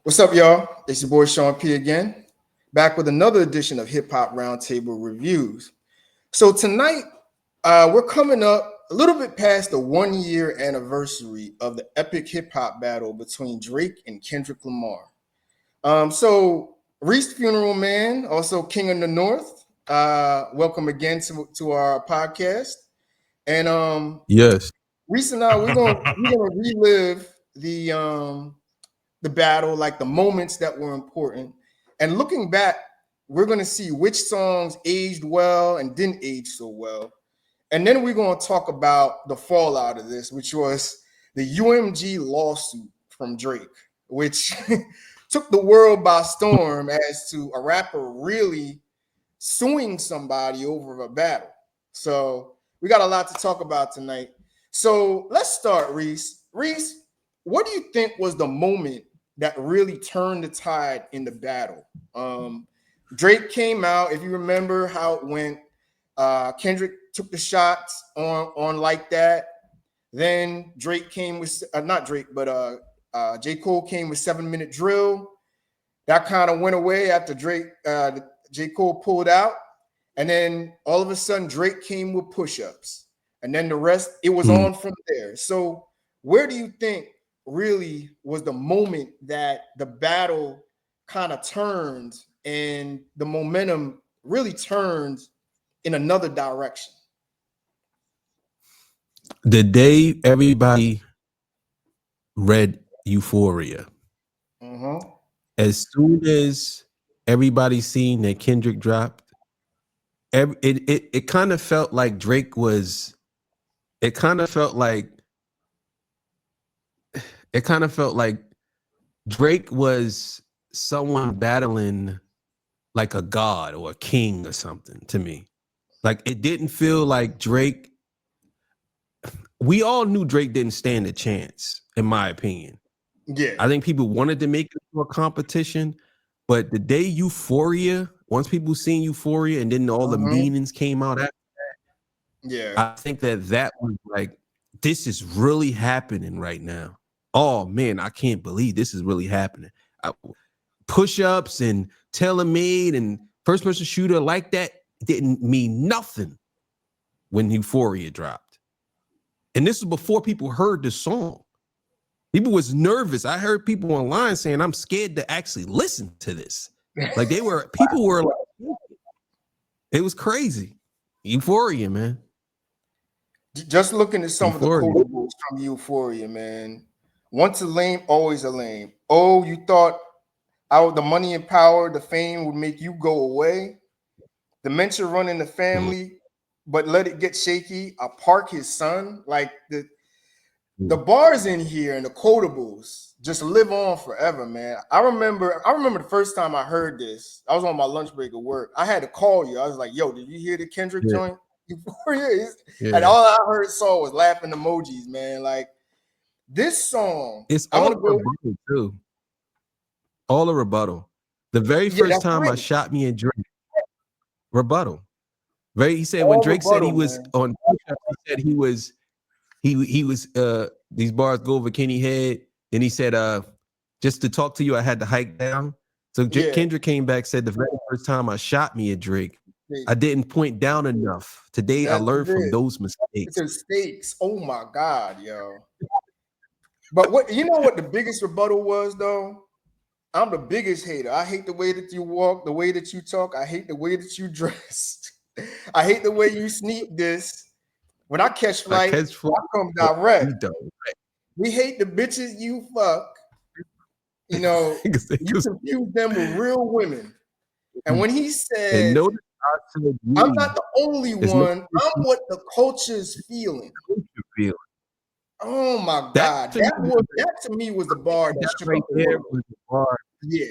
What's up, y'all? It's your boy Sean P again, back with another edition of Hip Hop Roundtable Reviews. So tonight, we're coming up a little bit past the 1 year anniversary of the epic hip hop battle between Drake and Kendrick Lamar. So Reese Funeral Man, also King of the North, welcome again to our podcast. And Yes. Reese and I, we're gonna relive the battle, like the moments that were important. And looking back, we're going to see which songs aged well and didn't age so well. And then we're going to talk about the fallout of this, which was the UMG lawsuit from Drake, which took the world by storm as to a rapper really suing somebody over a battle. So we got a lot to talk about tonight. So let's start, Reese. Reese, what do you think was the moment that really turned the tide in the battle? Drake came out, if you remember how it went. Kendrick took the shots on like that. Then Drake came with not Drake, but J. Cole came with 7 Minute Drill. That kind of went away after J. Cole pulled out. And then all of a sudden, Drake came with push-ups. And then the rest, it was on from there. So where do you think really was the moment that the battle kind of turned and the momentum really turned in another direction? The day everybody read Euphoria, as soon as everybody seen that Kendrick dropped, it kind of felt like Drake was. It kind of felt like Drake was someone battling like a god or a king or something to me. Like it didn't feel like Drake. We all knew Drake didn't stand a chance, in my opinion. Yeah. I think people wanted to make it to a competition, but the day Euphoria, once people seen Euphoria and then all the meanings came out after that, Yeah. I think that was like, this is really happening right now. Oh man, I can't believe this is really happening. Push-ups and tailor-made and first-person shooter like that didn't mean nothing when Euphoria dropped. And this was before people heard the song. People was nervous. I heard people online saying, I'm scared to actually listen to this. Like people were like, it was crazy. Euphoria, man. Just looking at some of the quotables from Euphoria, man. Once a lame, always a lame. Oh, you thought the money and power, the fame would make you go away. Dementia run in the family, but let it get shaky. I park his son. Like the bars in here and the quotables just live on forever, man. I remember the first time I heard this. I was on my lunch break at work. I had to call you. I was like, yo, did you hear the Kendrick joint? And all I saw was laughing emojis, man. Like this song, it's all a rebuttal too. All a rebuttal. The very first time I shot me and Drake, rebuttal. He said when Drake said he was on, he said he was these bars go over Kenny head. Then he said, just to talk to you, I had to hike down. So Kendrick came back, said the very first time I shot me at Drake, I didn't point down enough. Today I learned from those mistakes. Oh my God, yo. But what the biggest rebuttal was though? I'm the biggest hater. I hate the way that you walk, the way that you talk. I hate the way that you dress. I hate the way you sneak this. When I catch flight, I come direct. We hate the bitches you fuck. You know, you confuse them with real women. And when he said, I'm not the only one, I'm what the culture's feeling. Oh my God. That to me was the bar that shook up the world. Yeah.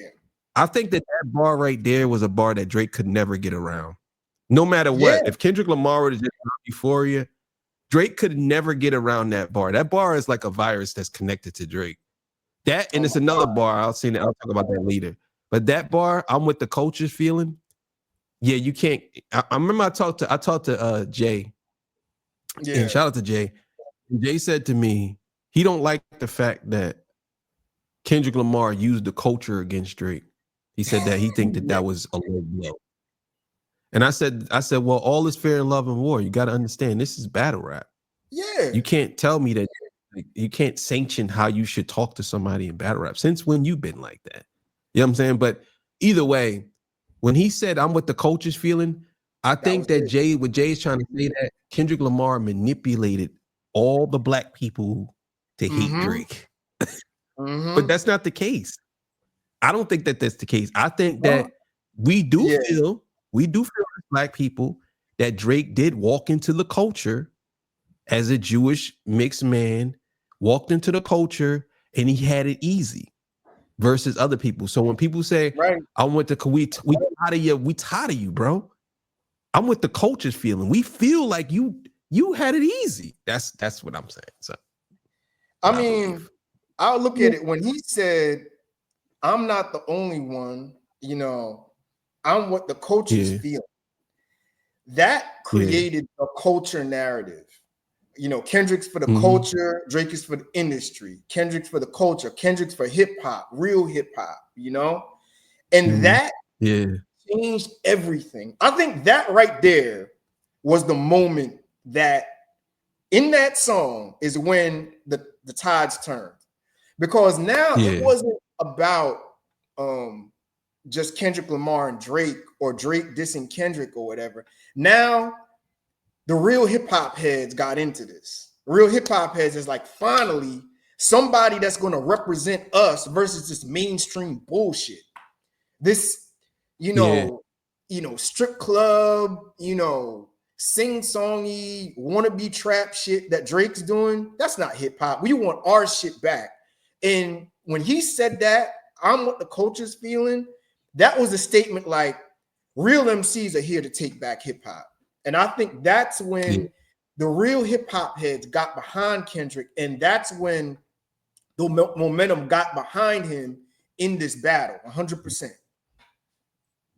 I think that bar right there was a bar that Drake could never get around. No matter what. If Kendrick Lamar would have just Euphoria, Drake could never get around that bar. That bar is like a virus that's connected to Drake. That and it's another bar. I'll talk about that later. But that bar, I'm with the culture feeling. Yeah, you can't. I remember I talked to Jay. Yeah, shout out to Jay. Jay said to me, he don't like the fact that Kendrick Lamar used the culture against Drake. He said that he think that Yeah, that was a low blow. And I said, well, all is fair in love and war. You got to understand, this is battle rap. yeah, You can't tell me that like, you can't sanction how you should talk to somebody in battle rap. Since when you been like that? You know what I'm saying? But either way, when he said I'm with the coach's feeling, I that think was that it. What Jay is trying to say that Kendrick Lamar manipulated all the black people to hate Mm-hmm. Drake. But Mm-hmm. that's not the case. I don't think that that's the case. I think Well, that we do yeah, feel, as black people that Drake did walk into the culture as a Jewish mixed man, walked into the culture and he had it easy versus other people. So when people say, right. I went to we tired of you, bro. I'm with the culture's feeling. We feel like you had it easy. That's what I'm saying. So I what I mean, believe. I'll look at it when he said, I'm not the only one, I'm what the culture's Yeah, feeling. That yeah. created a culture narrative. Kendrick's for the Mm-hmm. culture, Drake is for the industry, Kendrick's for the culture, Kendrick's for hip hop, real hip hop. And Mm-hmm. that Yeah, changed everything. I think that right there was the moment that in that song is when the tides turned. Because now it yeah, wasn't about um just Kendrick Lamar and Drake or Drake dissing Kendrick or whatever. Now the real hip hop heads got into this. Real hip hop heads is like, finally, somebody that's going to represent us versus this mainstream bullshit. This, you yeah, know, strip club, sing songy, wannabe trap shit that Drake's doing. That's not hip hop. We want our shit back. And when he said that, I'm what the culture's feeling. That was a statement like, real MCs are here to take back hip hop. And I think that's yeah. when the real hip hop heads got behind Kendrick. And that's when the momentum got behind him in this battle, 100%.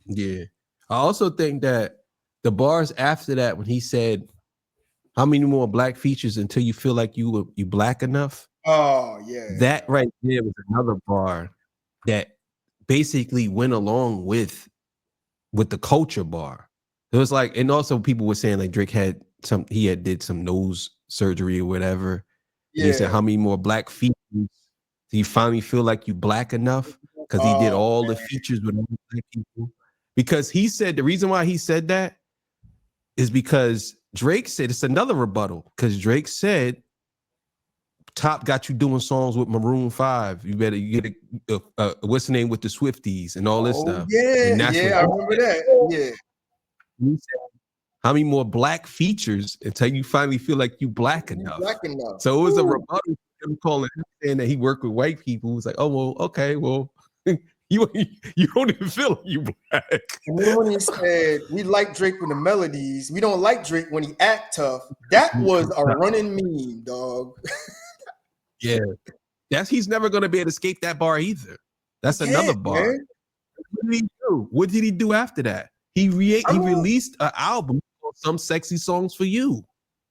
Yeah. I also think that the bars after that, when he said, "How many more black features until you feel like you black enough?" Oh, yeah. That right there was another bar that basically went along with the culture bar. It was like, and also people were saying like Drake had he had did some nose surgery or whatever, and he said, Yeah. "How many more black features do you finally feel like you black enough?" Because he did Oh, all the man. features with all the black people. Because he said the reason why he said that is because Drake said it's another rebuttal. Because Drake said Top got you doing songs with Maroon 5. You better you get what's the name with the Swifties and all this Oh, stuff. yeah. And that's Yeah, when I remember that. Yeah. he said, how many more black features until you finally feel like you black You black enough? enough. So it was a Woo. rebuttal to him calling him saying that he worked with white people. It was like, oh well, okay, well, you don't even feel like you black. And then when he said, we like Drake with the melodies, we don't like Drake when he act tough, that was a running meme, dog. Yeah. That's he's never gonna be able to escape that bar either. He That's another can't, bar. man. What did he do? What did he do after that? I He mean, released an album called Some Sexy Songs for You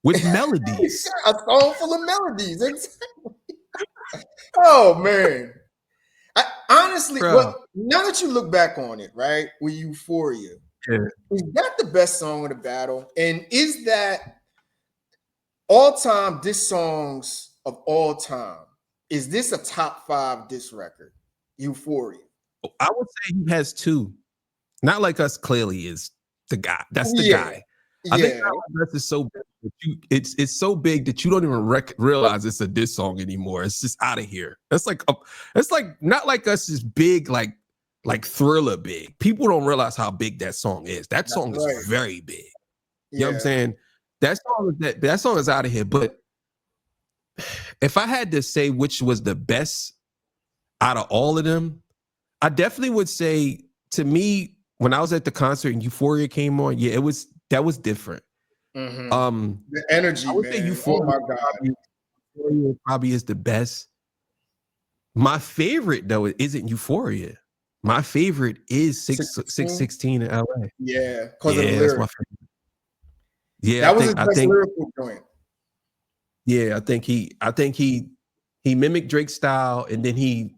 with melodies. a song full of melodies. Oh, man. Honestly, Bro. well, now that you look back on it, right, with Euphoria, Yeah. is that the best song of the battle? And is that all time diss songs of all time? Is this a top 5 diss record? Euphoria. I would say he has two. Not Like Us clearly is the guy. That's the Yeah. guy. I think Yeah. Not Like Us is so big that it's so big that you don't even realize it's a diss song anymore. It's just out of here. It's like Not Like Us is big like Thriller big. People don't realize how big that song is. That That's song is right. very big. You know what I'm Yeah. saying? That song is out of here. But if I had to say which was the best out of all of them, I definitely would say to me, when I was at the concert and Euphoria came on, yeah, that was different. Mhm. Um, The I energy, would say man. Oh my God. Euphoria probably is the best. My favorite though isn't Euphoria. My favorite is 16? 616 in LA. Yeah, because of the Yeah, that's my lyrics. favorite. Yeah, That was his I best think lyrical joint. yeah, I think he mimicked Drake's style and then he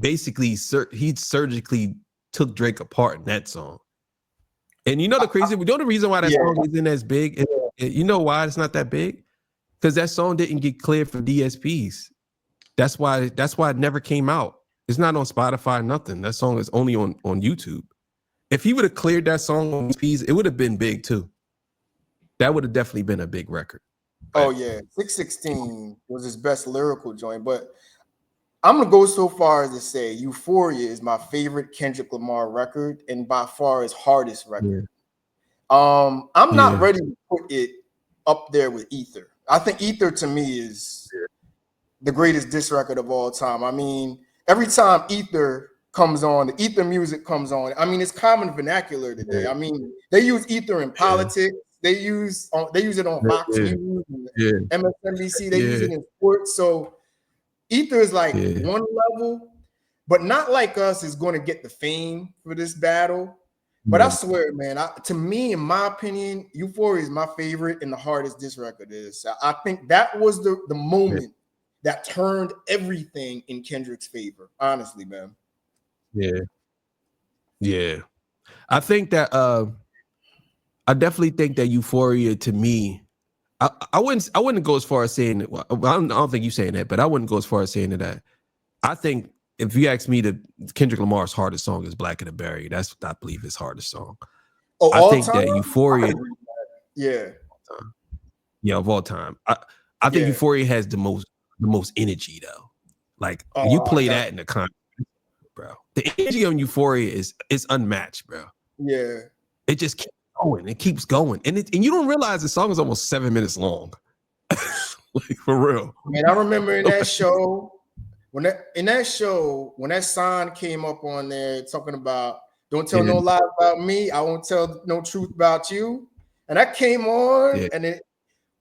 basically he surgically took Drake apart in that song. And you know the reason why that song isn't as big? You know why it's not that big? Because that song didn't get cleared for DSPs. That's why it never came out. It's not on Spotify, nothing. That song is only on YouTube. If he would have cleared that song on DSPs, it would have been big too. That would have definitely been a big record. Oh yeah, 616 was his best lyrical joint, but I'm gonna go so far as to say Euphoria is my favorite Kendrick Lamar record and by far his hardest record. I'm not ready to put it up there with Ether. I think Ether to me is the greatest diss record of all time. I mean, every time Ether comes on, the Ether music comes on. I mean, it's common vernacular today. I mean, they use Ether in politics. They use it on Fox News, and MSNBC. They use it in sports. So Ether is like one level, but not like us is going to get the fame for this battle. But I swear, man, to me, in my opinion, Euphoria is my favorite and the hardest this record is. I think that was the moment that turned everything in Kendrick's favor. Honestly, man. Yeah. I think that I definitely think that Euphoria to me, I wouldn't go as far as saying it. Well, I don't think you saying that, but I wouldn't go as far as saying that. I think if you ask me, the Kendrick Lamar's hardest song is Black of the Berry. That's I believe his hardest song. Oh, I think time? that Euphoria, of all time. I think Euphoria has the most energy though. Like you play that in the concert, bro. The energy on Euphoria is unmatched, bro. Yeah, it just keeps going. It keeps going, and you don't realize the song is almost 7 minutes long. Like for real. Man, I remember in that show. When that sign came up on there talking about don't tell no lies about me, I won't tell no truth about you. And that came on and it,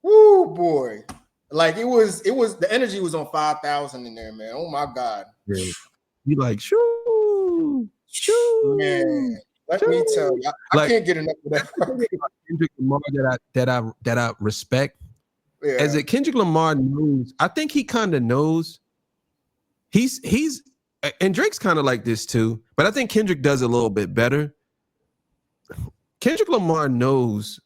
whoo boy. Like it was the energy was on 5,000 in there, man. Oh my God. Yeah. You like shoo. Man, let me tell you, I can't get enough of that. Kendrick Lamar that I respect. As a Kendrick Lamar knows, I think he kind of knows. He's and Drake's kind of like this too, but I think Kendrick does a little bit better. Kendrick Lamar knows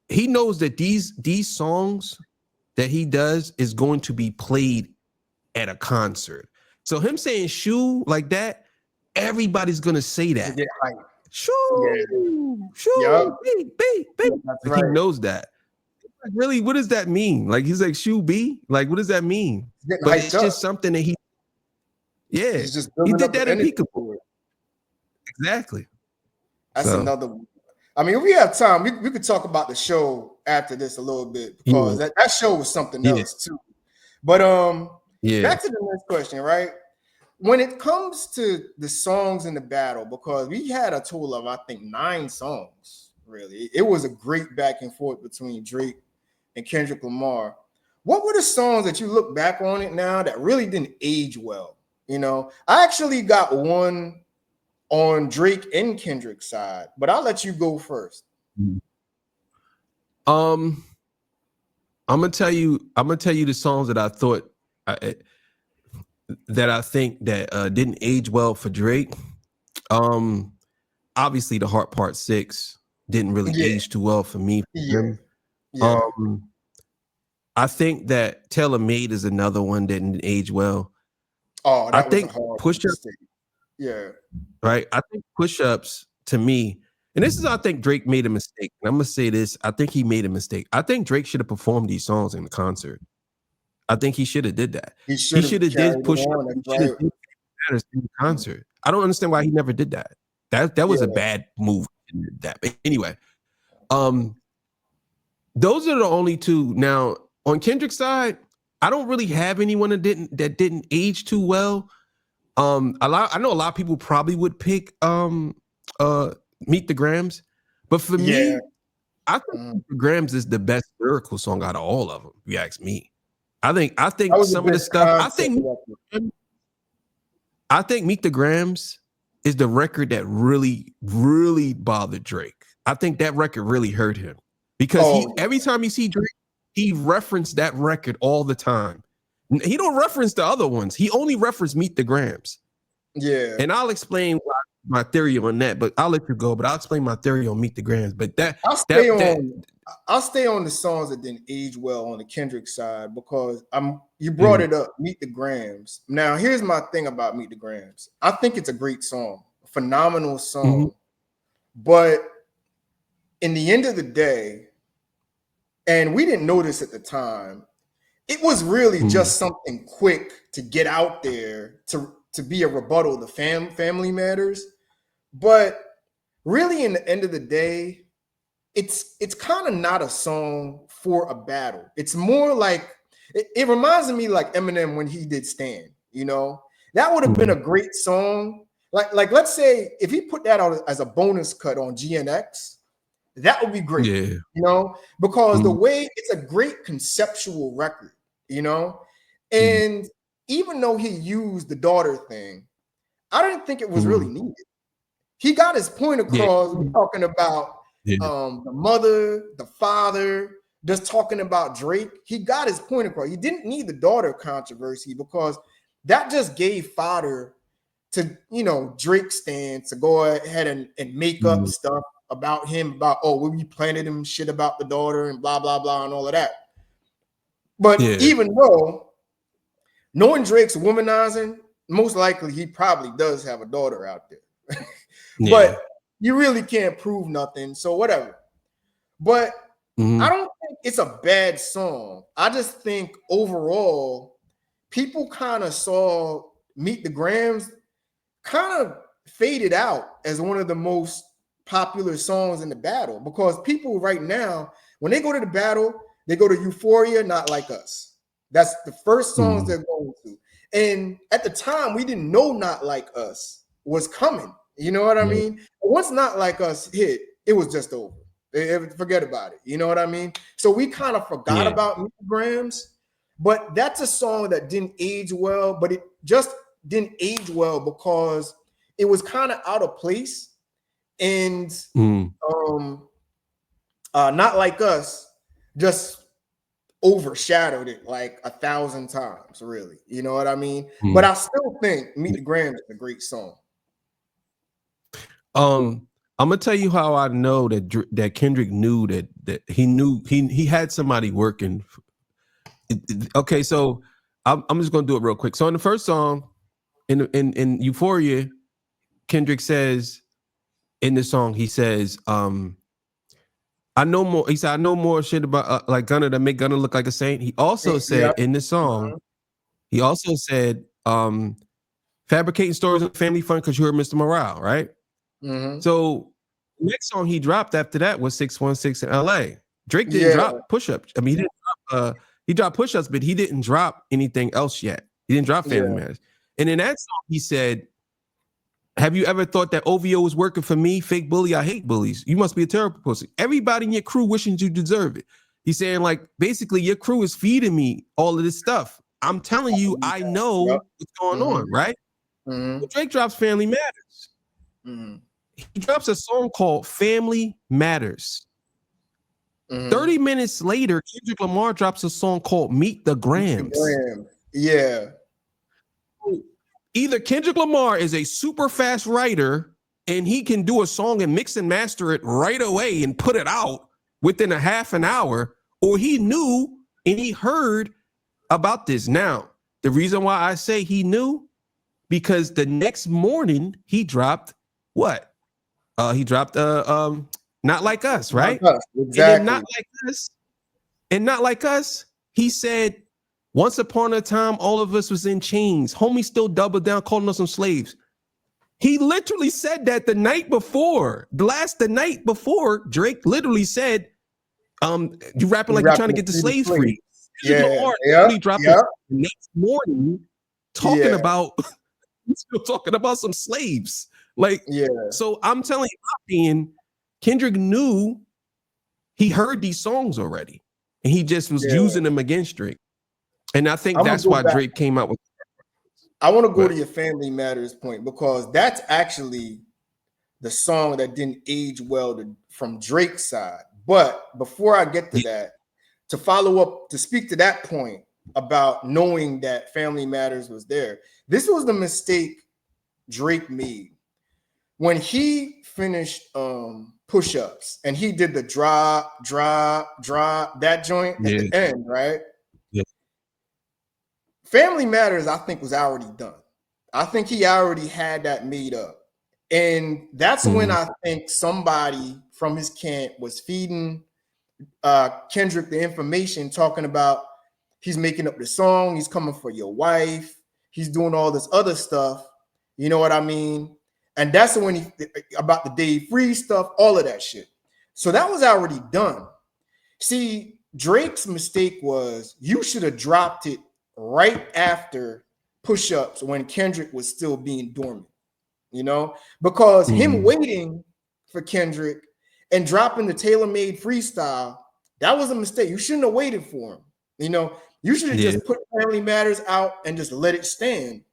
he knows that these songs that he does is going to be played at a concert. So him saying shoe like that, everybody's gonna say that. Shoo, beep. Like, he knows that. Like, really, what does that mean? Like he's like shoe B? Like what does that mean? But it's just something that he did that in Peekaboo. Exactly. That's another one. I mean, if we have time, we could talk about the show after this a little bit because that show was something else too. But back to the next question, right? When it comes to the songs in the battle, because we had a total of I think 9 songs, really. It was a great back and forth between Drake and Kendrick Lamar. What were the songs that you look back on it now that really didn't age well? You know, I actually got one on Drake and Kendrick's side, but I'll let you go first. I'm gonna tell you the songs that I thought that I think that didn't age well for Drake. Obviously the Heart Part 6 didn't really age too well for me. I think that Tailor Made is another one that didn't age well. Oh, that I think Push-Ups. Right. I think Push-Ups to me, and this is I think Drake made a mistake. And I'm gonna say this. I think he made a mistake. I think Drake should have performed these songs in the concert. I think he should have did that. He should have did Push-Ups in the concert. I don't understand why he never did that. That was a bad move. But anyway, those are the only two. Now on Kendrick's side, I don't really have anyone that didn't age too well. I know a lot of people probably would pick Meet the Grams, but for me, I think Meet the Grams is the best lyrical song out of all of them. If you ask me, I think some of the stuff. I think Meet the Grams is the record that really, really bothered Drake. I think that record really hurt him because every time you see Drake, he referenced that record all the time. He don't reference the other ones. He only referenced Meet the Grams. Yeah. And I'll explain my theory on that, but I'll let you go. But I'll explain my theory on Meet the Grams. But I'll stay on the songs that didn't age well on the Kendrick side because you brought it up, Meet the Grams. Now, here's my thing about Meet the Grams. I think it's a great song, a phenomenal song. But in the end of the day, and we didn't know this at the time, it was really just something quick to get out there to be a rebuttal to Family Matters. But really, in the end of the day, it's kind of not a song for a battle. It's more like it reminds me like Eminem when he did Stand. You know, that would have been a great song. Like let's say if he put that out as a bonus cut on GNX, that would be great. Yeah. You know, because the way it's a great conceptual record. You know, and even though he used the daughter thing, I didn't think it was really needed. He got his point across talking about the mother, the father, just talking about Drake. He got his point across. He didn't need the daughter controversy because that just gave fodder to, you know, Drake's stance to go ahead and make up stuff about him, about, oh, we planted him shit about the daughter and blah, blah, blah, and all of that. But even though, knowing Drake's womanizing, most likely he probably does have a daughter out there. But you really can't prove nothing, so whatever. But I don't think it's a bad song. I just think overall, people kind of saw Meet the Grams kind of faded out as one of the most popular songs in the battle because people right now, when they go to the battle, they go to Euphoria, Not Like Us. That's the first songs they're going to. And at the time, we didn't know Not Like Us was coming. You know what I mean? Once Not Like Us hit, it was just over. Forget about it. You know what I mean? So we kind of forgot about Meet the Grams, but that's a song that didn't age well, but it just didn't age well because it was kind of out of place. And Not Like Us just overshadowed it like 1,000 times, really. You know what I mean? But I still think Meet the Grams is a great song. I'm gonna tell you how I know that Kendrick knew that he had somebody working. Okay, so I'm just gonna do it real quick. So in the first song, in Euphoria, Kendrick says in the song, he says, I know more. He said, I know more shit about like Gunna that make Gunna look like a saint. He also said in the song, he also said, fabricating stories of family fun because you heard Mr. Morale, right? So next song he dropped after that was 616 in LA. Drake didn't drop push-ups. I mean, he dropped push-ups, but he didn't drop anything else yet. He didn't drop Family Matters. And in that song, he said, have you ever thought that OVO was working for me? Fake bully, I hate bullies. You must be a terrible pussy. Everybody in your crew wishing you deserve it. He's saying, like, basically, your crew is feeding me all of this stuff. I'm telling you, I know what's going on, right? Well, Drake drops Family Matters. He drops a song called Family Matters. 30 minutes later, Kendrick Lamar drops a song called Meet the Grams. Either Kendrick Lamar is a super fast writer and he can do a song and mix and master it right away and put it out within a half an hour, or he knew and he heard about this. Now, the reason why I say he knew, because the next morning he dropped what? He dropped Not Like Us, right? Exactly. And Not Like Us, he said, once upon a time, all of us was in chains. Homie still doubled down, calling us some slaves. He literally said that the night before. The night before, Drake literally said, you rapping like you're trying to get the slaves free. He dropped it the next morning talking about he's still talking about some slaves. Like, so I'm telling you, Kendrick knew he heard these songs already, and he just was using them against Drake. And I think that's why Drake came out with. I want to go to your Family Matters point because that's actually the song that didn't age well from Drake's side. But before I get to that, to follow up, to speak to that point, about knowing that Family Matters was there. This was the mistake Drake made when he finished push-ups and he did the drop, that joint at Yeah. the end, right? Yeah. Family Matters, I think, was already done. I think he already had that made up. And that's when I think somebody from his camp was feeding Kendrick the information, talking about he's making up the song, he's coming for your wife, he's doing all this other stuff. You know what I mean? And that's when he about the Dave Free stuff, all of that shit. So that was already done. See, Drake's mistake was you should have dropped it right after push-ups when Kendrick was still being dormant, you know, because him waiting for Kendrick and dropping the tailor-made freestyle, that was a mistake. You shouldn't have waited for him. You know, you should have just put Family Matters out and just let it stand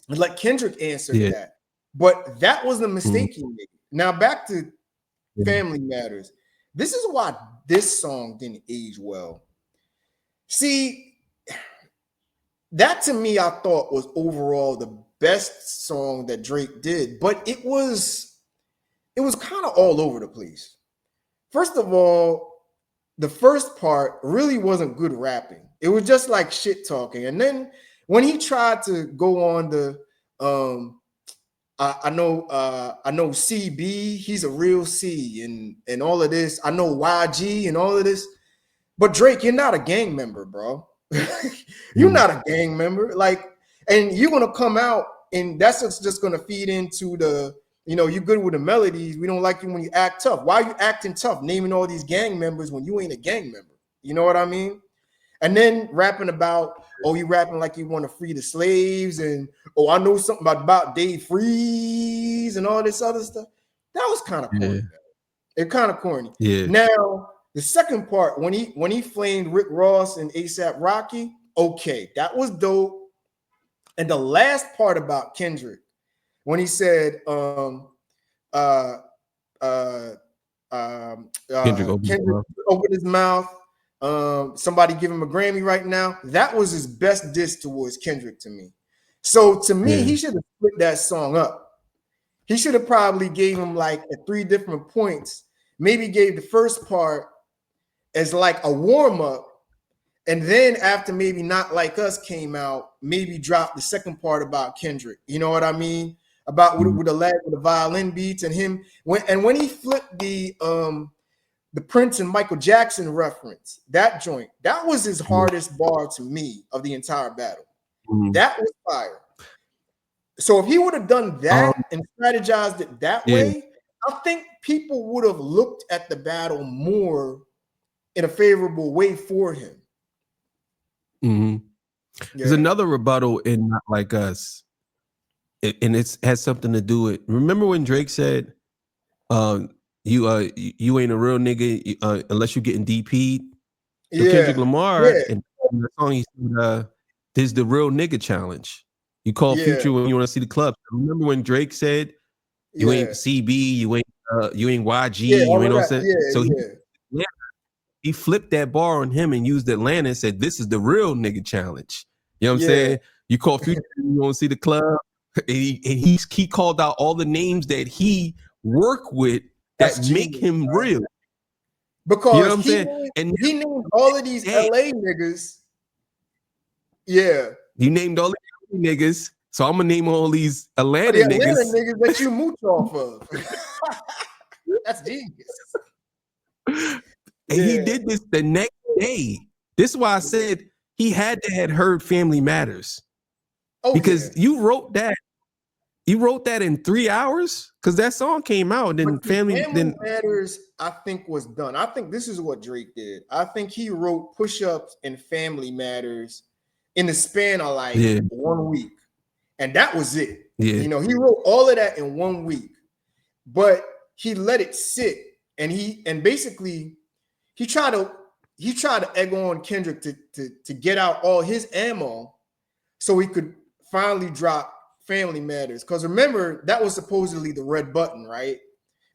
and let Kendrick answer to that. But that was the mistake he made. Now back to Family Matters. This is why this song didn't age well. See, that to me, I thought was overall the best song that Drake did, but it was kind of all over the place. First of all, the first part really wasn't good rapping. It was just like shit talking. And then when he tried to go on the I know CB, he's a real C and all of this. I know YG and all of this. But Drake, you're not a gang member, bro. You're not a gang member. Like, and you're gonna come out, and that's just gonna feed into the, you know, you're good with the melodies. We don't like you when you act tough. Why are you acting tough? Naming all these gang members when you ain't a gang member. You know what I mean? And then rapping about, oh, you rapping like you want to free the slaves, and oh, I know something about Dave Freeze and all this other stuff. That was kind of corny. It kind of corny. Now, the second part, when he flamed Rick Ross and ASAP Rocky, okay, that was dope. And the last part about Kendrick, when he said, Kendrick opened his mouth. Somebody give him a Grammy right now. That was his best diss towards Kendrick to me. So to me, he should have split that song up. He should have probably gave him like at 3 different points. Maybe gave the first part as like a warm up, and then after maybe Not Like Us came out, maybe drop the second part about Kendrick. You know what I mean? About with the violin beats and him when he flipped the Prince and Michael Jackson reference, that joint, that was his hardest bar to me of the entire battle. That was fire. So if he would have done that and strategized it that way, I think people would have looked at the battle more in a favorable way for him. There's another rebuttal in Not Like Us, and it has something to do with, remember when Drake said, you ain't a real nigga unless you're getting DP'd. So Kendrick Lamar in the song he said, "This is the real nigga challenge. You call Future when you want to see the club." Remember when Drake said, "You ain't CB, you ain't YG, you ain't all that." So he flipped that bar on him and used Atlanta and said, "This is the real nigga challenge." You know what I'm saying? You call Future when you want to see the club, and he called out all the names that he worked with that make him real. Because you know what I'm saying? He named all of these LA niggas. Yeah. You named all the niggas. So I'm gonna name all these Atlanta niggas that you mooch off of. That's genius. And he did this the next day. This is why I said he had to have heard Family Matters. Because you wrote that. You wrote that in 3 hours? Because that song came out and then Family Matters, I think, was done. I think this is what Drake did. I think he wrote Push-Ups and Family Matters in the span of like 1 week. And that was it. You know, he wrote all of that in 1 week. But he let it sit, and basically he tried to egg on Kendrick to get out all his ammo so he could finally drop Family Matters. Because remember, that was supposedly the red button, right?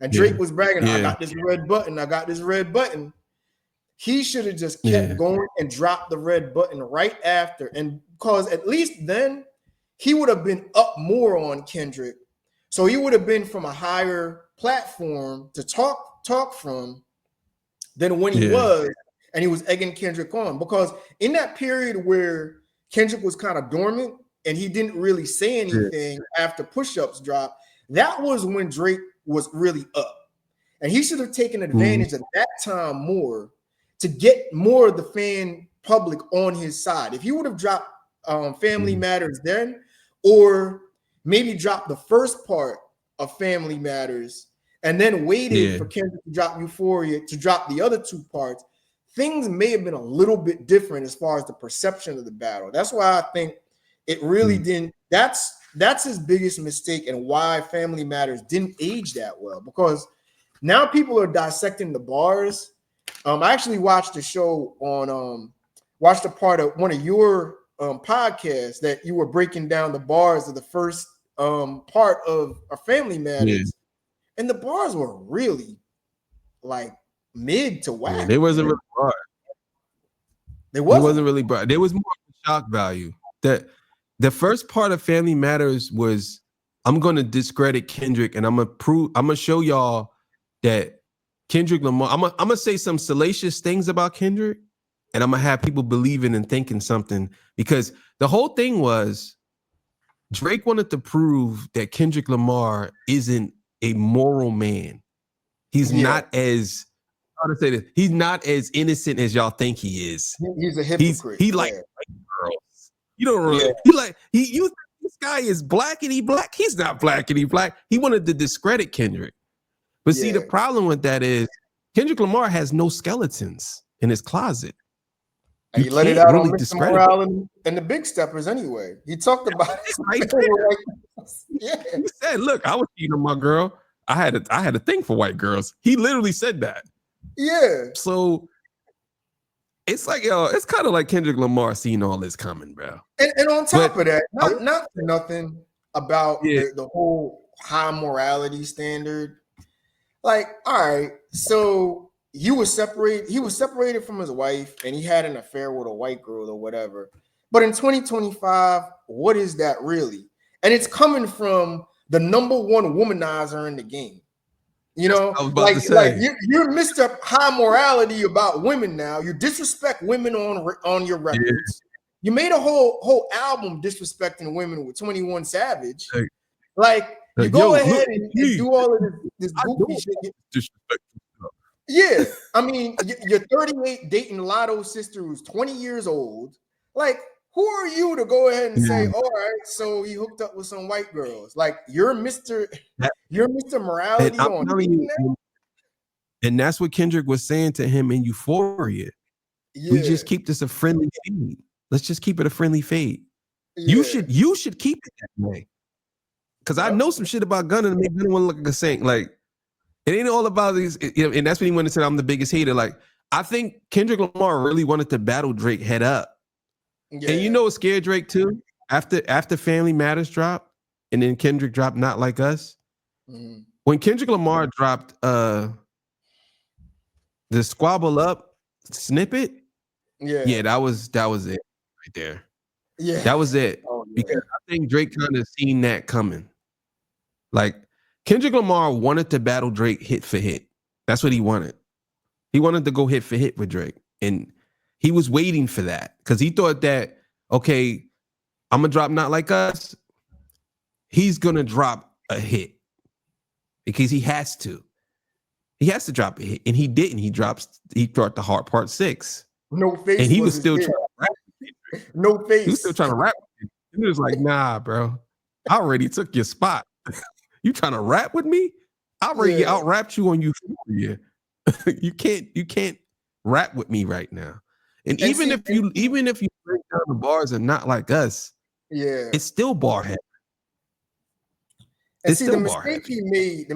And Drake was bragging, I got this red button. he should have just kept going and dropped the red button right after. And because at least then he would have been up more on Kendrick. So he would have been from a higher platform to talk from than when he was, and he was egging Kendrick on. Because in that period where Kendrick was kind of dormant and he didn't really say anything after push-ups dropped, that was when Drake was really up. And he should have taken advantage of that time more to get more of the fan public on his side. If he would have dropped Family Matters then, or maybe dropped the first part of Family Matters and then waited for Kendrick to drop Euphoria to drop the other two parts, things may have been a little bit different as far as the perception of the battle. That's why I think it really didn't. That's his biggest mistake, and why Family Matters didn't age that well, because now people are dissecting the bars. I actually watched a show on watched a part of one of your podcasts that you were breaking down the bars of the first part of a Family Matters, and the bars were really like mid to whack. They wasn't really bars. They wasn't really bars. There was more shock value. That the first part of Family Matters was, I'm gonna discredit Kendrick and I'm gonna show y'all that Kendrick Lamar, I'm gonna say some salacious things about Kendrick, and I'm gonna have people believing and thinking something, because the whole thing was Drake wanted to prove that Kendrick Lamar isn't a moral man. He's not as, how to say this, he's not as innocent as y'all think he is. He's a hypocrite. He like girls. You don't really. You think this guy is black and he black. He's not black and he black. He wanted to discredit Kendrick. But see, the problem with that is Kendrick Lamar has no skeletons in his closet. And he let it out really on Mr. Morale and the Big Steppers anyway. He talked about it right there. He said, "Look, I was cheating on my girl. I had a thing for white girls." He literally said that. Yeah. So it's like, yo, it's kind of like Kendrick Lamar seeing all this coming, bro. And on top of that, not nothing about the whole high morality standard. Like, all right, so he was separated from his wife and he had an affair with a white girl or whatever. But in 2025, what is that really? And it's coming from the number one womanizer in the game. You know, like you're Mr. High Morality about women now. You disrespect women on your records. Yeah. You made a whole album disrespecting women with 21 Savage. Like you go ahead and do all of this goofy shit. Yeah, I mean, you're 38 dating Lotto's sister who's 20 years old. Like, who are you to go ahead and say, all right, so he hooked up with some white girls? Like, you're Mr. Morality on. And that's what Kendrick was saying to him in Euphoria. Yeah. We just keep this a friendly fade. Let's just keep it a friendly fade. Yeah. You should keep it that way. Because I know some shit about Gunna to make Gunna want to look like a saint. Like, it ain't all about these, you know, and that's when he went and said, I'm the biggest hater. Like, I think Kendrick Lamar really wanted to battle Drake head up. Yeah. And you know what scared Drake too? After Family Matters dropped, and then Kendrick dropped Not Like Us. Mm-hmm. When Kendrick Lamar dropped the Squabble Up snippet, yeah, that was it right there. Yeah, that was it. Oh, yeah. Because I think Drake kind of seen that coming. Like, Kendrick Lamar wanted to battle Drake hit for hit. That's what he wanted. He wanted to go hit for hit with Drake. And he was waiting for that because he thought that, okay, I'm going to drop Not Like Us. He's going to drop a hit because he has to. He has to drop a hit. And he didn't. He dropped the Heart Part 6. No face. And he was still trying to rap. No face. He was still trying to rap. He was like, nah, bro. I already took your spot. You trying to rap with me? I already out-rapped you on Euphoria. You can't rap with me right now. And even if you break down the bars and Not Like Us, it's still bar heavy. And see, the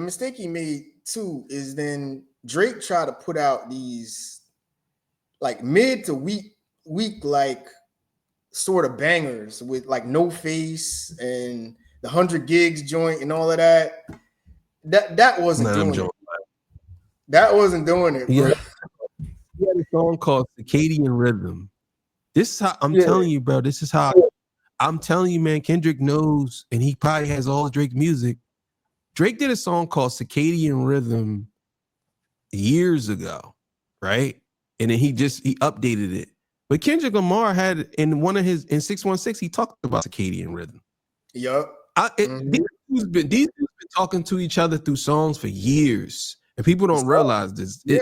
mistake he made too is then Drake tried to put out these like mid to weak like sort of bangers with like No Face and the 100 Gigs joint and all of that. That wasn't doing it. That wasn't doing it. Yeah. a song called Circadian Rhythm. This is how I'm Yeah. telling you, bro. This is how I'm telling you, man. Kendrick knows, and he probably has all Drake music. Drake did a song called Circadian Rhythm years ago, right? And then he updated it. But Kendrick Lamar had in one of his in 616, he talked about circadian rhythm. Yup. These dudes been talking to each other through songs for years, and people don't realize this. Yeah.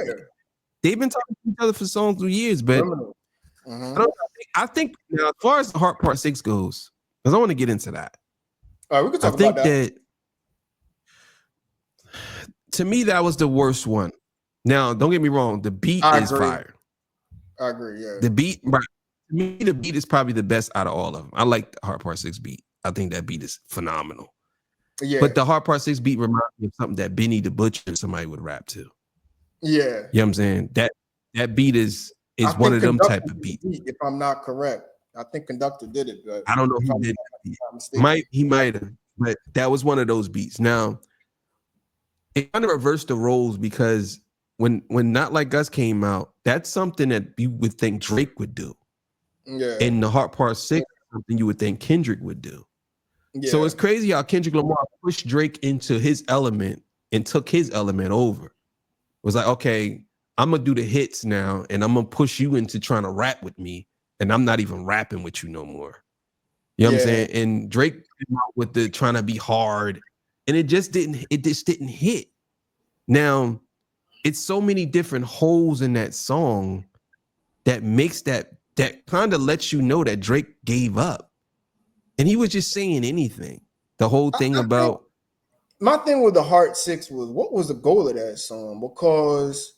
They've been talking to each other for songs for years, but I think now, as far as the Heart Part 6 goes, because I want to get into that. All right, we can talk I think about that. To me, that was the worst one. Now, don't get me wrong, the beat is fire. I agree, yeah. The beat, right? To me, the beat is probably the best out of all of them. I like the Heart Part 6 beat. I think that beat is phenomenal. Yeah. But the Heart Part 6 beat reminds me of something that Benny the Butcher somebody would rap to. Yeah. You know what I'm saying? That beat is one of them type of beats. If I'm not correct. I think Conductor did it, but I don't know who did it. He might have, but that was one of those beats. Now, it kind of reversed the roles because when Not Like Us came out, that's something that you would think Drake would do. Yeah. And the Heart Part 6, something you would think Kendrick would do. Yeah. So it's crazy how Kendrick Lamar pushed Drake into his element and took his element over. It was like, okay, I'm gonna do the hits now, and I'm gonna push you into trying to rap with me, and I'm not even rapping with you no more. You know what I'm saying? And Drake came out with the trying to be hard, and it just didn't hit. Now, it's so many different holes in that song that makes that kind of lets you know that Drake gave up. And he was just saying anything. The whole thing about my thing with the Heart 6 was, what was the goal of that song? Because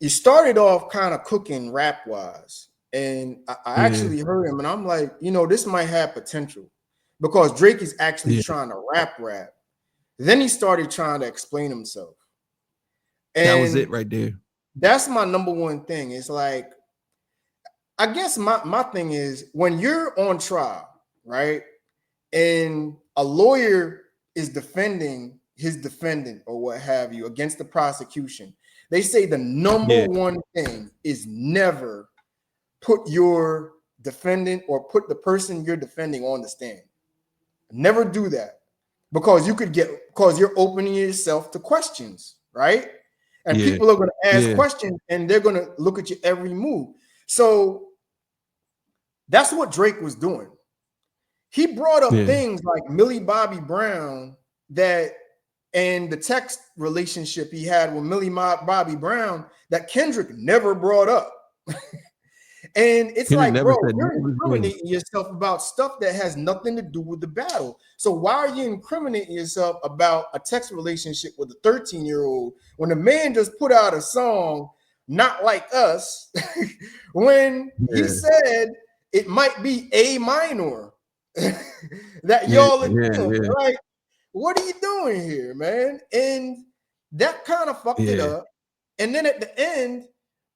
you started off kind of cooking rap wise, and I actually heard him, and I'm like, this might have potential because Drake is actually trying to rap. Then he started trying to explain himself, and that was it right there. That's my number one thing. It's like, I guess my thing is, when you're on trial, right, and a lawyer is defending his defendant or what have you against the prosecution, they say the number one thing is never put your defendant or put the person you're defending on the stand. Never do that, because you're opening yourself to questions, right? And people are going to ask questions, and they're going to look at your every move. So that's what Drake was doing. He brought up things like Millie Bobby Brown and the text relationship he had with Millie Bobby Brown that Kendrick never brought up. And it's like, bro, you're incriminating yourself about stuff that has nothing to do with the battle. So why are you incriminating yourself about a text relationship with a 13-year-old when the man just put out a song, Not Like Us, when he said it might be A minor that y'all are doing, right? What are you doing here, man? And that kind of fucked it up. And then at the end,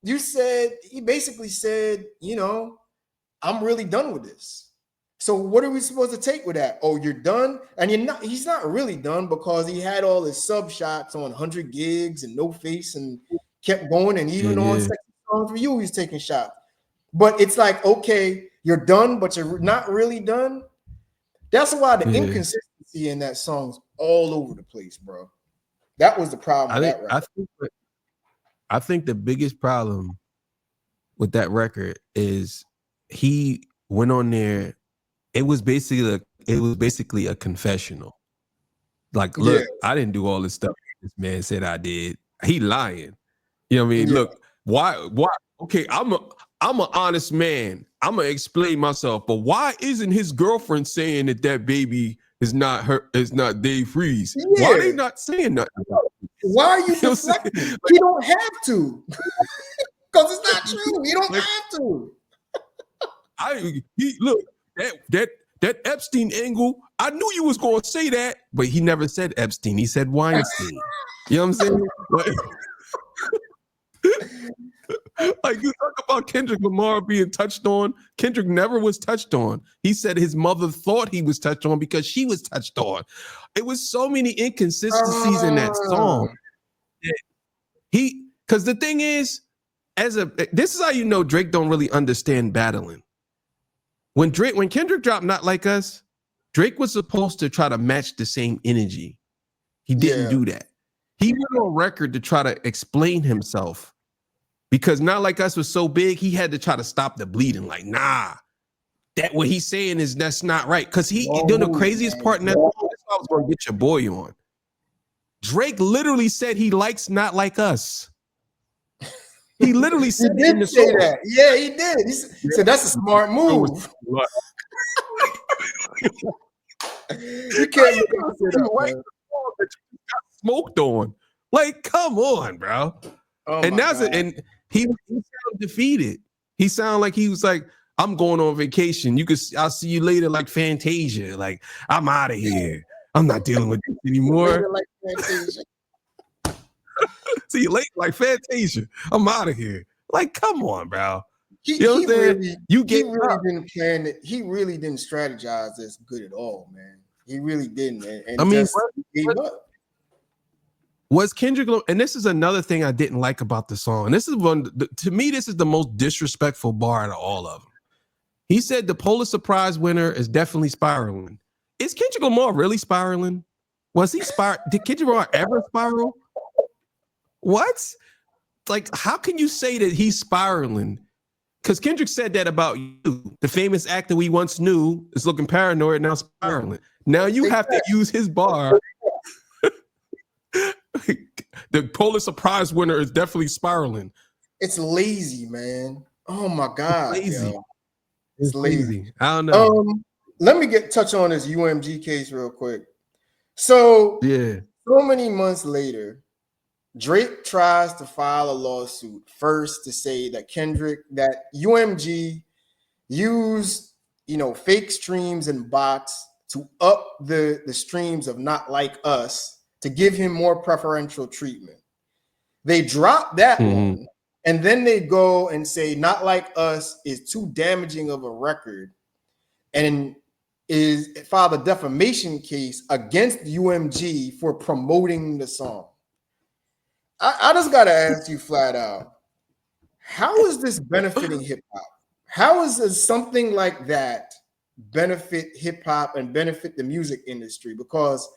he basically said, I'm really done with this. So what are we supposed to take with that? Oh, you're done? And he's not really done, because he had all his sub shots on 100 gigs and No Face and kept going. And even on Sexy Songs for You, he's taking shots. But it's like, okay, you're done, but you're not really done. That's why the inconsistency in that song's all over the place, bro. That was the problem with that record. I think the biggest problem with that record is he went on there. It was basically a confessional. Like, look, I didn't do all this stuff this man said I did. He lying. You know what I mean? Look, why? Okay, I'm an honest man. I'm gonna explain myself. But why isn't his girlfriend saying that baby is not Dave Freeze? Why are they not saying nothing? Why are you deflecting? You don't have to, because it's not true. You don't have to. Look, that Epstein angle. I knew you was gonna say that, but he never said Epstein. He said Weinstein. You know what I'm saying? Like, you talk about Kendrick Lamar being touched on. Kendrick never was touched on. He said his mother thought he was touched on because she was touched on. It was so many inconsistencies in that song. Because the thing is, this is how you know Drake don't really understand battling. When Kendrick dropped Not Like Us, Drake was supposed to try to match the same energy. He didn't do that. He went on record to try to explain himself because Not Like Us was so big, he had to try to stop the bleeding. Like, nah, that what he's saying is that's not right. Because he doing the craziest part in that song. That's why I was going to get your boy on. Drake literally said he likes Not Like Us. He literally said he did say that. Yeah, he did. He said that's a smart move. You can't make him say that, got smoked on. Like, come on, bro. Oh and that's it. And he sounded defeated. He sounded like he was like, I'm going on vacation. I'll see you later, like Fantasia. Like, I'm out of here. I'm not dealing with this anymore. Like Fantasia. See you later, like Fantasia. I'm out of here. Like, come on, bro. He really didn't plan it. He really didn't strategize this good at all, man. He really didn't. And I mean, was Kendrick, and this is another thing I didn't like about the song. And this is to me, this is the most disrespectful bar out of all of them. He said the Pulitzer Prize winner is definitely spiraling. Is Kendrick Lamar really spiraling? Was he Did Kendrick Lamar ever spiral? What? Like, how can you say that he's spiraling? Because Kendrick said that about you. The famous actor we once knew is looking paranoid and now spiraling. Now you have to use his bar. The Pulitzer Prize winner is definitely spiraling. It's lazy, man. Oh my God. It's lazy. Yo. It's lazy. I don't know. Let me touch on this UMG case real quick. So many months later, Drake tries to file a lawsuit first to say that that UMG used, fake streams and bots to up the streams of Not Like Us to give him more preferential treatment. They drop that one, and then they go and say Not Like Us is too damaging of a record and filed a defamation case against UMG for promoting the song. I just got to ask you flat out, how is this benefiting hip hop? How is something like that benefit hip hop and benefit the music industry? Because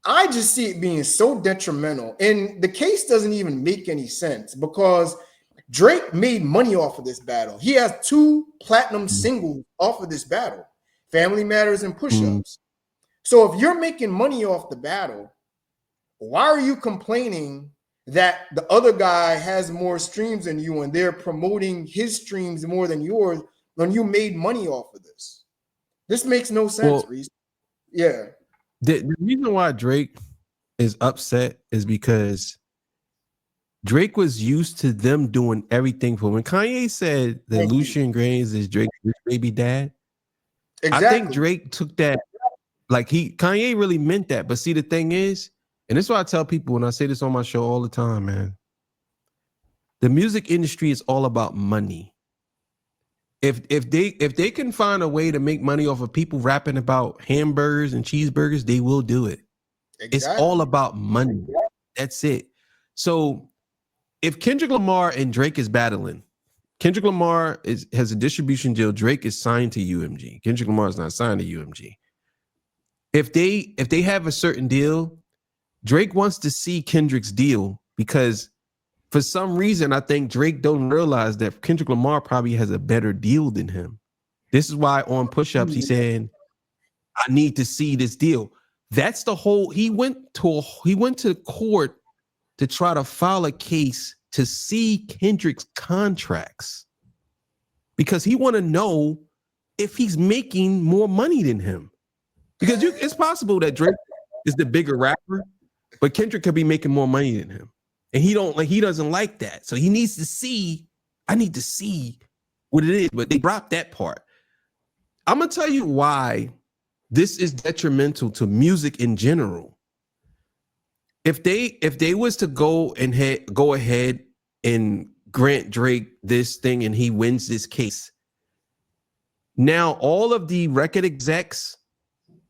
I just see it being so detrimental. And the case doesn't even make any sense because Drake made money off of this battle. He has 2 platinum singles off of this battle, Family Matters and Push-Ups. So if you're making money off the battle, why are you complaining that the other guy has more streams than you and they're promoting his streams more than yours when you made money off of this? This makes no sense, Reese. Yeah. The reason why Drake is upset is because Drake was used to them doing everything for him. When Kanye said that Lucian Grains is Drake's baby dad, exactly. I think Drake took that like Kanye really meant that. But see, the thing is, and this is why I tell people when I say this on my show all the time, man, the music industry is all about money. If they can find a way to make money off of people rapping about hamburgers and cheeseburgers, they will do it. Exactly. It's all about money. That's it. So if Kendrick Lamar and Drake is battling, Kendrick Lamar has a distribution deal. Drake is signed to UMG. Kendrick Lamar is not signed to UMG. If they have a certain deal, Drake wants to see Kendrick's deal because for some reason, I think Drake don't realize that Kendrick Lamar probably has a better deal than him. This is why on Push-Ups, he's saying, I need to see this deal. That's the whole, he went to court to try to file a case to see Kendrick's contracts because he want to know if he's making more money than him. Because it's possible that Drake is the bigger rapper, but Kendrick could be making more money than him. And he doesn't like that. So he needs to see, I need to see what it is, but they dropped that part. I'm going to tell you why this is detrimental to music in general. If they was to go ahead and grant Drake this thing and he wins this case, now all of the record execs,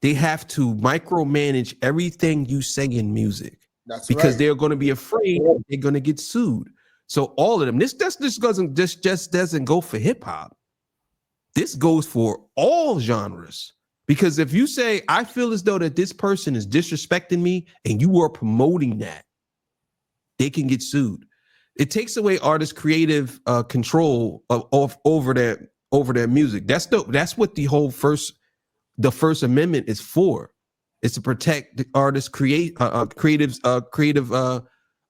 they have to micromanage everything you say in music. That's because they're going to be afraid they're going to get sued. So all of them, this just doesn't go for hip hop. This goes for all genres. Because if you say, I feel as though that this person is disrespecting me and you are promoting that, they can get sued. It takes away artists' creative control over their music. That's what the First Amendment is for. It's to protect the artists' creative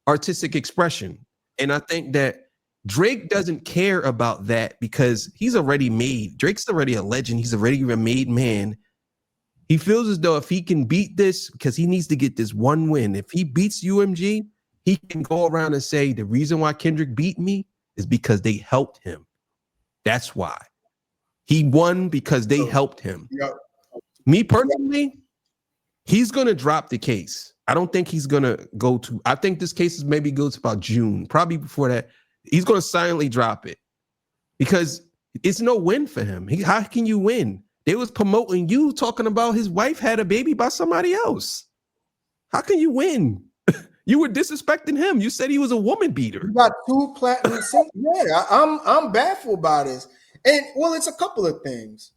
artistic expression. And I think that Drake doesn't care about that because he's already made. Drake's already a legend. He's already a made man. He feels as though if he can beat this, because he needs to get this one win. If he beats UMG, he can go around and say the reason why Kendrick beat me is because they helped him. That's why. He won because they helped him. Yep. Me personally, he's going to drop the case. I don't think he's going to go to, I think this case is maybe goes to about June, probably before that. He's going to silently drop it because it's no win for him. How can you win? They was promoting you talking about his wife had a baby by somebody else. How can you win? You were disrespecting him. You said he was a woman beater. You got 2 platinum singles. Yeah, I'm baffled by this. And well, it's a couple of things.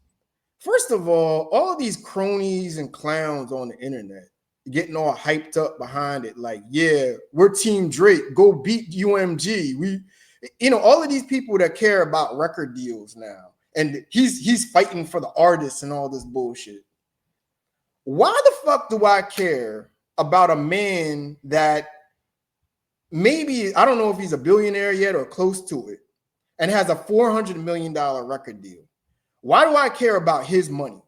First of all of these cronies and clowns on the internet getting all hyped up behind it, like, yeah, we're Team Drake, go beat UMG. All of these people that care about record deals now, and he's fighting for the artists and all this bullshit. Why the fuck do I care about a man that maybe, I don't know if he's a billionaire yet or close to it, and has a $400 million record deal? Why do I care about his money?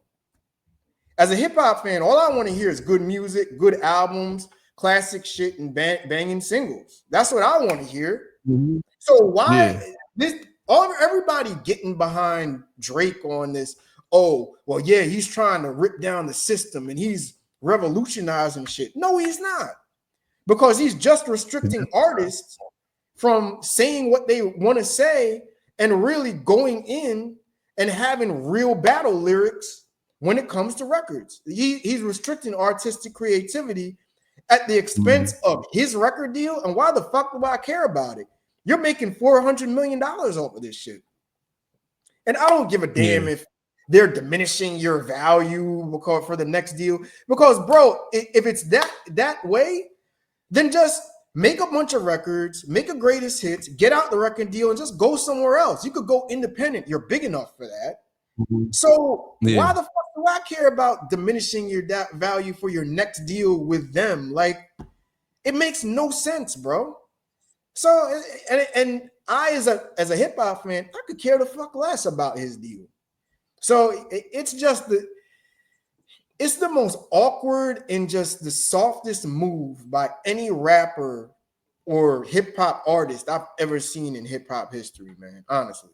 As a hip hop fan, all I want to hear is good music, good albums, classic shit, and banging singles. That's what I want to hear. Mm-hmm. So why everybody getting behind Drake on this? Oh, well, yeah, he's trying to rip down the system and he's revolutionizing shit. No, he's not, because he's just restricting artists from saying what they want to say and really going in and having real battle lyrics when it comes to records. He's restricting artistic creativity at the expense of his record deal. And why the fuck do I care about it? You're making $400 million off of this shit. And I don't give a damn if they're diminishing your value because for the next deal. Because, bro, if it's that way, then just make a bunch of records, make a greatest hits, get out the record deal, and just go somewhere else. You could go independent. You're big enough for that. So why the fuck do I care about diminishing your value for your next deal with them? Like, it makes no sense, bro. So, and I, as a hip hop fan, I could care the fuck less about his deal. So it's just it's the most awkward and just the softest move by any rapper or hip hop artist I've ever seen in hip hop history, man. Honestly.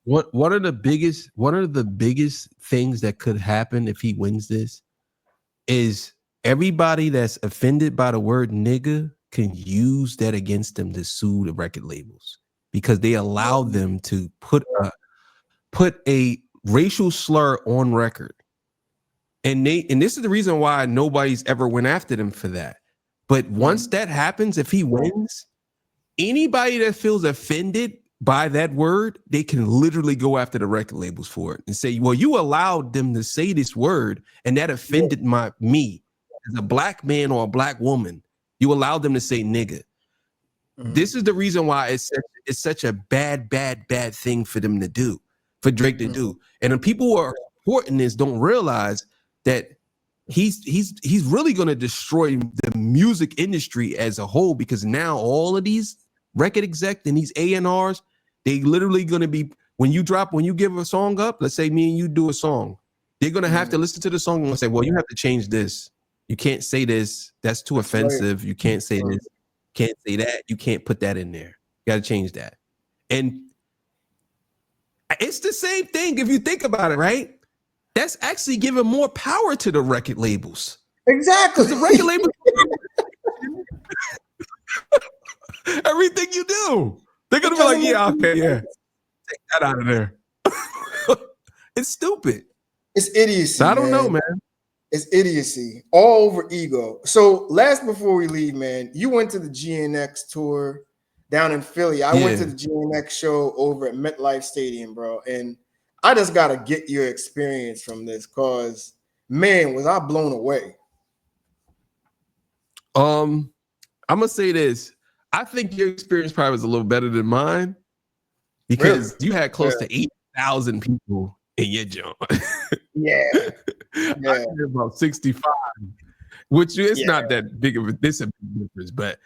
What are the biggest things that could happen if he wins this is everybody that's offended by the word nigga can use that against them to sue the record labels because they allow them to put a racial slur on record. And this is the reason why nobody's ever went after them for that. But once that happens, if he wins, anybody that feels offended by that word, they can literally go after the record labels for it and say, well, you allowed them to say this word and that offended me as a black man or a black woman. You allowed them to say nigga. This is the reason why it's such a bad thing for them to do, for Drake to do. And the people who are supporting this don't realize that he's really going to destroy the music industry as a whole, because now all of these record exec and these A&Rs, they literally going to be, when you give a song up, let's say me and you do a song, they're going to have to listen to the song and say, well, you have to change this. You can't say this. That's too offensive. You can't say this. Can't say that. You can't put that in there. You got to change that. And it's the same thing if you think about it, right? That's actually giving more power to the record labels. Exactly. The record labels, everything you do, they're gonna be like, yeah, okay, yeah, take that out of there. It's stupid. It's idiocy. I don't know, man. It's idiocy all over ego. So last before we leave, man, you went to the GNX tour. down in Philly. I went to the GNX show over at MetLife Stadium, bro, and I just gotta get your experience from this, cause man, was I blown away. I'm gonna say this. I think your experience probably was a little better than mine Really? because you had close to 8,000 people in your joint. Yeah, I yeah, did about 65, which it's yeah, not that big of a this a big difference, but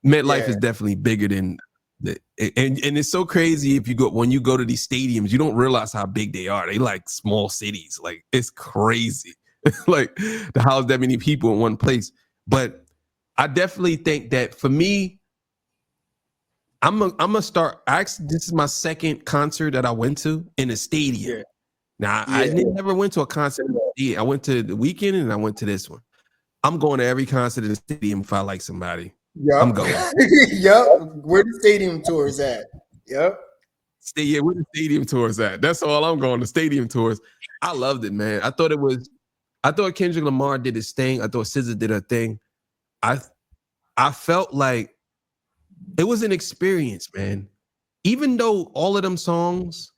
MetLife yeah, is definitely bigger than the and it's so crazy if you go when you go to these stadiums, you don't realize how big they are. They like small cities. Like it's crazy. Like to house that many people in one place. But I definitely think that for me, I'm gonna start. Actually, this is my second concert that I went to in a stadium. yeah, Now I yeah. never went to a concert. I went to the weekend and I went to this one. I'm going to every concert in the stadium if I like somebody. I'm Yep. going. Yep. Where the stadium tours at? Yep. Stay where the stadium tours at. That's all I'm going. The stadium tours. I loved it, man. I thought Kendrick Lamar did his thing. I thought SZA did her thing. I I felt like it was an experience, man. Even though all of them songs,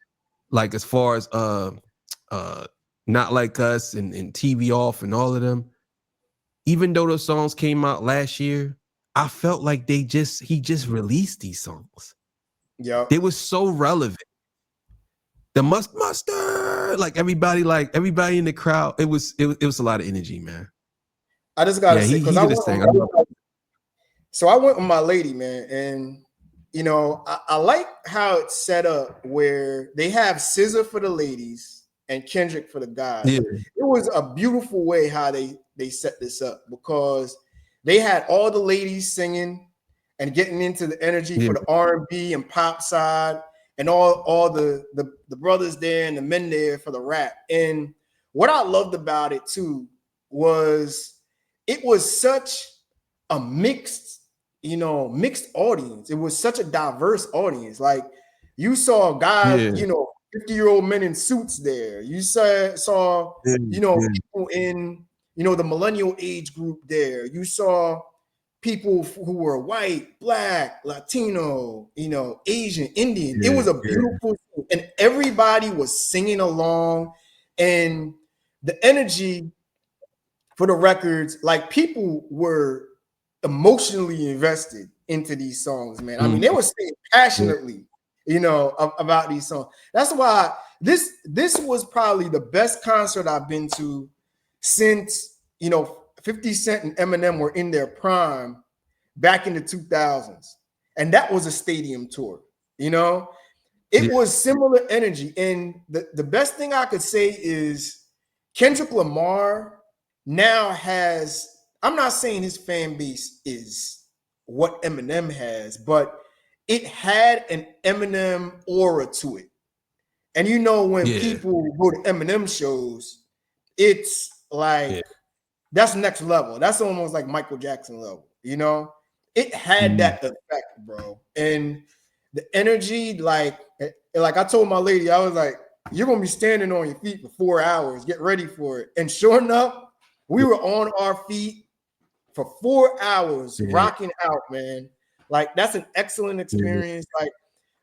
like as far as Not Like Us and TV Off and all of them, even though those songs came out last year, I felt like he just released these songs. Yep. They were so relevant. The mustard, like everybody in the crowd. It was a lot of energy, man. I just gotta Yeah, say, because he I did his went thing. so I went with my lady, man, and you know, I like how it's set up where they have SZA for the ladies and Kendrick for the guys. Yeah, It was a beautiful way how they set this up, because they had all the ladies singing and getting into the energy yeah, for the R&B and pop side, and all the brothers there and the men there for the rap. And what I loved about it too was it was such a mixed audience. It was such a diverse audience. Like you saw guys, yeah, 50-year-old men in suits there. You saw yeah, yeah, people in, the millennial age group there. You saw people who were white, black, Latino, Asian, Indian. It yeah, was a yeah, beautiful thing. And everybody was singing along, and the energy for the records, like people were emotionally invested into these songs, man. I mean, they were singing yeah, passionately, about these songs. That's why this was probably the best concert I've been to since 50 Cent and Eminem were in their prime back in the 2000s. And that was a stadium tour, It yeah, was similar energy. And the best thing I could say is Kendrick Lamar now has, I'm not saying his fan base is what Eminem has, but it had an Eminem aura to it. And when yeah, people go to Eminem shows, it's like yeah. that's next level. That's almost like Michael Jackson level. It had Mhm. that effect, bro. And the energy, like I told my lady, I was like, you're gonna be standing on your feet for 4 hours. Get ready for it. And sure enough, we were on our feet for 4 hours, Yeah, rocking out, man. Like that's an excellent yeah. experience. Like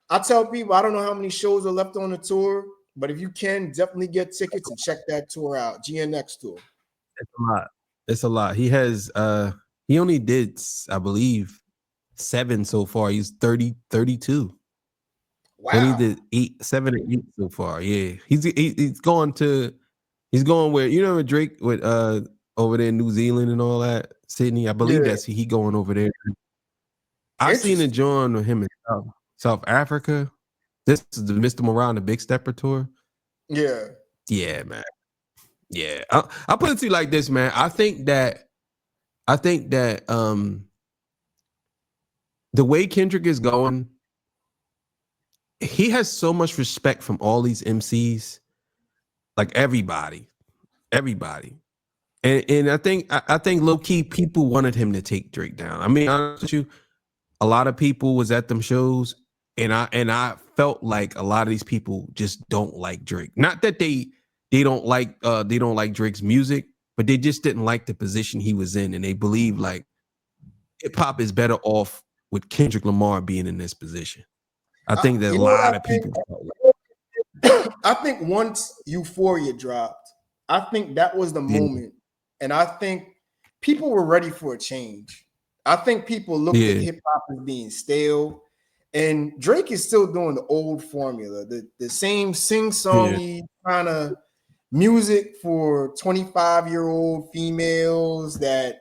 I tell people, I don't know how many shows are left on the tour, but if you can, definitely get tickets and check that tour out. GNX tour. It's a lot. It's a lot. He only did, I believe, 7 so far. He's 32. He only Wow. did 7 or 8 so far. Yeah. He's going where where Drake with over there in New Zealand and all that. Sydney. I believe Yeah. that's he going over there. I seen a Interesting. joint with him in South Africa. This is the Mr. Morale and the Big Stepper tour. Yeah. Yeah, man. Yeah. I'll put it to you like this, man. I think that the way Kendrick is going, he has so much respect from all these MCs, like everybody. And I think low key people wanted him to take Drake down. I mean, honest with you, a lot of people was at them shows, and I felt like a lot of these people just don't like Drake. Not that they don't like Drake's music, but they just didn't like the position he was in, and they believe like hip hop is better off with Kendrick Lamar being in this position. I think that a You know what lot I of think? people. I think once Euphoria dropped, I think that was the Yeah, moment, and I think people were ready for a change. I think people looked at yeah, hip hop as being stale, and Drake is still doing the old formula, the same yeah, sing-songy kind of music for 25-year-old females that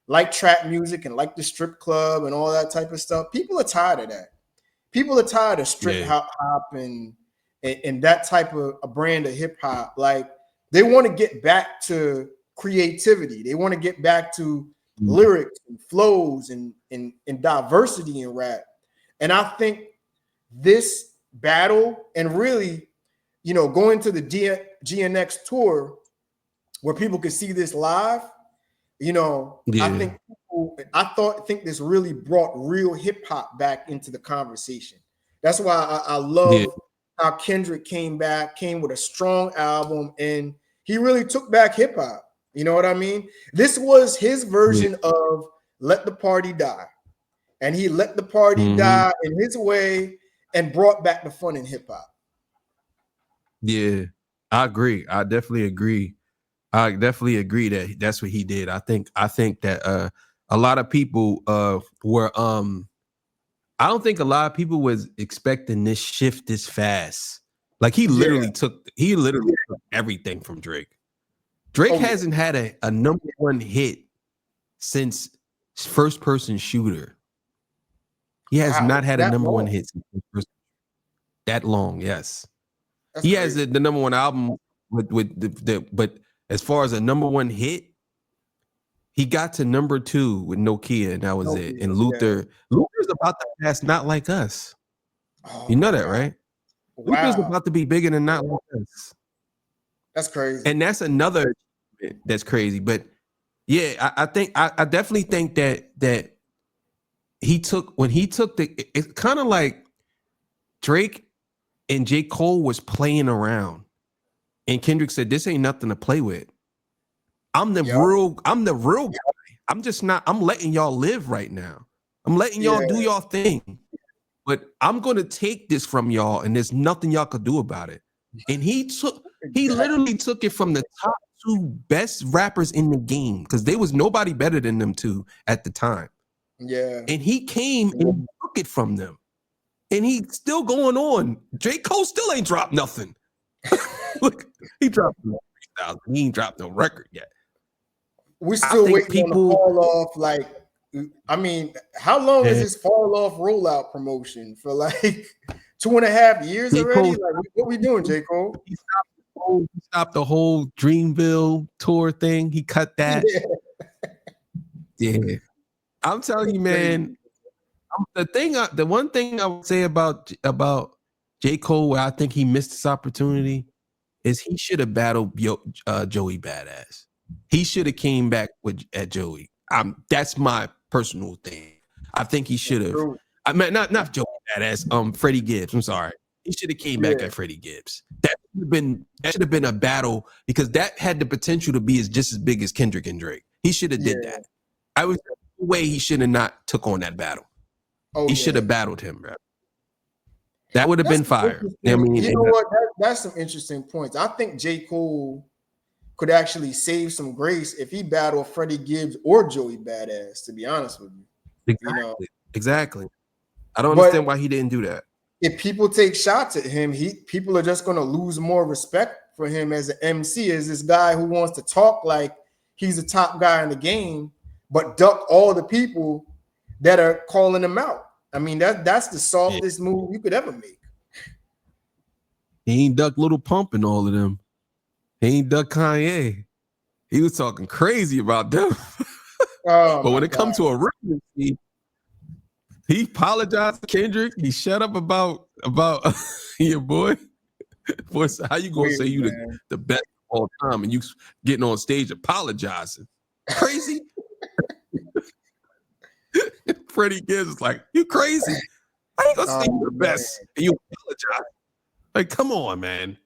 like trap music and like the strip club and all that type of stuff. People are tired of that. People are tired of strip yeah, hop and that type of a brand of hip hop. Like they want to get back to creativity. They want to get back to lyrics and flows and diversity in rap. And I think this battle and really, going to the GNX tour where people could see this live, I yeah, think think this really brought real hip hop back into the conversation. That's why I yeah, love how Kendrick came with a strong album, and he really took back hip hop. You know what I mean? This was his yeah. version of "Let the Party Die," and he let the party Mm-hmm. die in his way and brought back the fun in hip hop. Yeah, I agree. I definitely agree. I definitely agree that that's what he did. I think that a lot of people were I don't think a lot of people was expecting this shift this fast. Like Yeah. he literally took everything from Drake. Drake Oh yeah. hasn't had a number one hit since First Person Shooter. He has Wow. not had a That number one long. hit since that long. Yes, That's he has crazy. the number one album with the but as far as a number one hit, he got to number two with Nokia, and that was No, it. And yeah. Luther's about to pass Not Like Us. Oh You know my that, God. right? Luther's Wow. about to be bigger than Not Like Us. That's crazy. And that's another that's crazy. But yeah, I definitely think that he took it's kind of like Drake and J. Cole was playing around. And Kendrick said, "This ain't nothing to play with. Yeah. I'm the real guy. I'm just not, I'm letting y'all live right now. I'm letting y'all do Yeah. y'all thing. But I'm gonna take this from y'all, and there's nothing y'all could do about it." And he Exactly. literally took it from the top two best rappers in the game because there was nobody better than them two at the time. Yeah. And he came and took it from them. And he's still going on. J. Cole still ain't dropped nothing. Look, he dropped no 3,000. He ain't dropped no record yet. We're I still think waiting on the people, fall off. Like, I mean, how long is yeah, this fall off rollout promotion for? Like 2.5 years J. already? Cole, Like, what we doing, J. Cole? he stopped the whole Dreamville tour thing. He cut that. Yeah, Yeah, I'm telling you, man. crazy. The one thing I would say about J. Cole, where I think he missed this opportunity, is he should have battled Joey Badass. He should have came back at Joey. That's my personal thing. I think he should have. True. I mean, not Joey Badass. Freddie Gibbs. I'm sorry. He should have came back Yeah, at Freddie Gibbs. That should have been a battle because that had the potential to be just as big as Kendrick and Drake. He should have did yeah. that. I was no way he should have not took on that battle. Oh He should yeah. have battled him, bro. That would have That's been some fire. I interesting. mean, You know what? That's some interesting points. I think J. Cole could actually save some grace if he battled Freddie Gibbs or Joey Badass. To be honest with you, exactly. I don't but understand why he didn't do that. if people take shots at him, people are just going to lose more respect for him as an MC, as this guy who wants to talk like he's the top guy in the game, but duck all the people that are calling him out. I mean, that's the Yeah. softest move you could ever make. He ain't duck Little Pump and all of them. He ain't duck Kanye. He was talking crazy about them. Oh But my when it God. comes to a residency, he apologized to Kendrick. He shut up about your boy. Boy, how you gonna Weird, say you man. the best of all time and you getting on stage apologizing? Crazy. Freddie Gibbs is like, you crazy? How you gonna say you the Man. best and you apologize? Like, come on, man.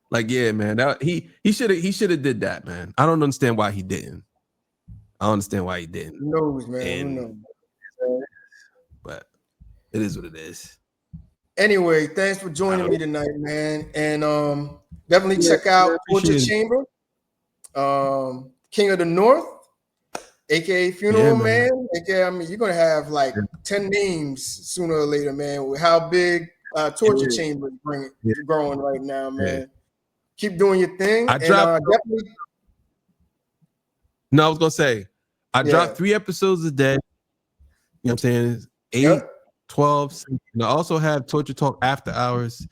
Like, yeah, man. He should have did that, man. I don't understand why he didn't. I don't understand why he didn't. Who knows, man? Who And knows? It is what it is. Anyway, thanks for joining me tonight, man. And definitely check out Torture appreciate it. Chamber, King of the North, aka Funeral Yeah, man. aka, I mean, you're gonna have like 10 names sooner or later, man, with how big Torture Chamber is growing right now, man. Keep doing your thing. I And dropped definitely. No, I was gonna say I dropped 3 episodes a day. You know what I'm saying? 8, 12. And I also have Torture Talk After Hours,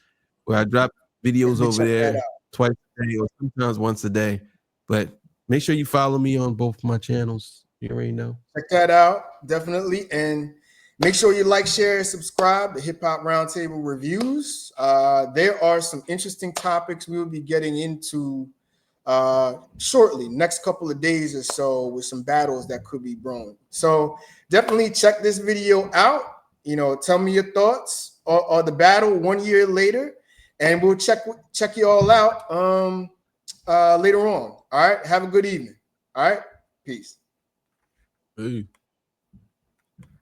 where I drop videos over there twice a day or sometimes once a day. But make sure you follow me on both my channels. You already know. Check that out, definitely. And make sure you like, share, and subscribe to Hip Hop Roundtable Reviews. There are some interesting topics we will be getting into shortly, next couple of days or so, with some battles that could be brewing. So definitely check this video out. You know, tell me your thoughts or the battle 1 year later, and we'll check you all out later on. All right, have a good evening. All right, peace. Hey.